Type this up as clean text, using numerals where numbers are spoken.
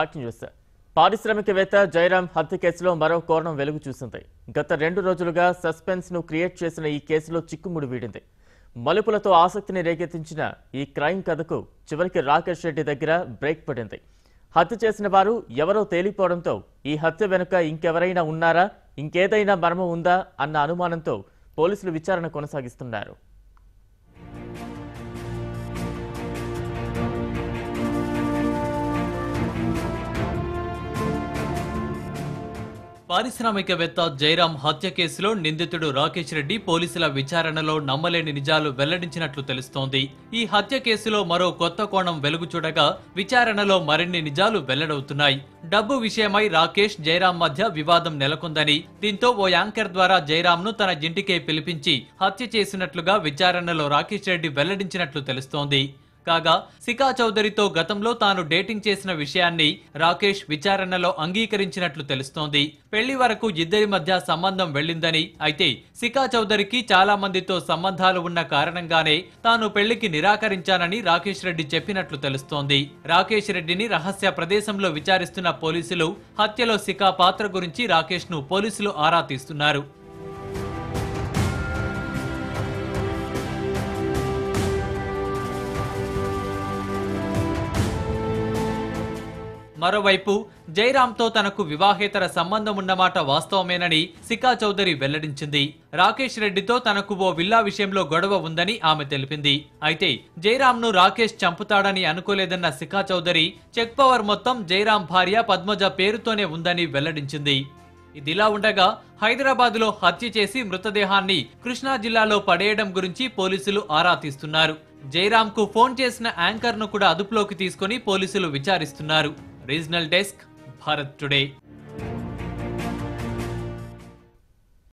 News పారిశ్రామికవేత్త జయరాం హత్య కేసులో మరో కోణం వెలుగు చూసింది. గత 2 రోజులుగా సస్పెన్స్ ను క్రియేట్ చేసిన ఈ కేసులో చిక్కుముడి వీడింది. మలుపులతో ఆసక్తిని రేకెత్తించిన ఈ క్రైమ్ కథకు చివరికి రాకేష్ రెడ్డి దగ్గర బ్రేక్ పడింది. హత్య చేసిన వారు ఎవరో తేలిపోవడంతో ఈ హత్య వెనుక ఇంకెవరైనా ఉన్నారా, ఇంకేదైనా మర్మం ఉందా అన్న అనుమానంతో పోలీసులు విచారణ కొనసాగిస్తున్నారు. పారిశ్రామికవేత్త జయరాం హత్య కేసులో నిందితుడు రాకేష్ రెడ్డి పోలీసుల విచారణలో నమ్మలేని నిజాలు వెల్లడించినట్లు తెలుస్తోంది. ఈ హత్య కేసులో మరో కొత్త కోణం వెలుగు చూడగా విచారణలో మరిన్ని నిజాలు వెల్లడవుతున్నాయి. డబ్బు విషయమై రాకేష్, జయరాం మధ్య వివాదం నెలకొందని, దీంతో ఓ యాంకర్ ద్వారా జయరాంను తన ఇంటికే పిలిపించి హత్య చేసినట్లుగా విచారణలో రాకేష్ రెడ్డి వెల్లడించినట్లు తెలుస్తోంది. కాగా సికా చౌదరితో గతంలో తాను డేటింగ్ చేసిన విషయాన్ని రాకేష్ విచారణలో అంగీకరించినట్లు తెలుస్తోంది. పెళ్లి వరకు ఇద్దరి మధ్య సంబంధం వెళ్లిందని, అయితే సికా చౌదరికి చాలా మందితో సంబంధాలు ఉన్న కారణంగానే తాను పెళ్లికి నిరాకరించానని రాకేష్ రెడ్డి చెప్పినట్లు తెలుస్తోంది. రాకేష్ రెడ్డిని రహస్య ప్రదేశంలో విచారిస్తున్న పోలీసులు హత్యలో సికా పాత్ర గురించి రాకేష్ ను పోలీసులు ఆరా తీస్తున్నారు. మరోవైపు జయరాంతో తనకు వివాహేతర సంబంధం ఉన్నమాట వాస్తవమేనని సికా చౌదరి వెల్లడించింది. రాకేష్ రెడ్డితో తనకు ఓ విల్లా విషయంలో గొడవ ఉందని ఆమె తెలిపింది. అయితే జయరాంను రాకేష్ చంపుతాడని అనుకోలేదన్న సికా చౌదరి చెక్ పవర్ మొత్తం జయరాం భార్య పద్మజ పేరుతోనే ఉందని వెల్లడించింది. ఇదిలా ఉండగా హైదరాబాద్లో హత్య చేసి మృతదేహాన్ని కృష్ణా జిల్లాలో పడేయడం గురించి పోలీసులు ఆరా తీస్తున్నారు. జయరాంకు ఫోన్ చేసిన యాంకర్ను కూడా అదుపులోకి తీసుకుని పోలీసులు విచారిస్తున్నారు. Regional desk, Bharat today.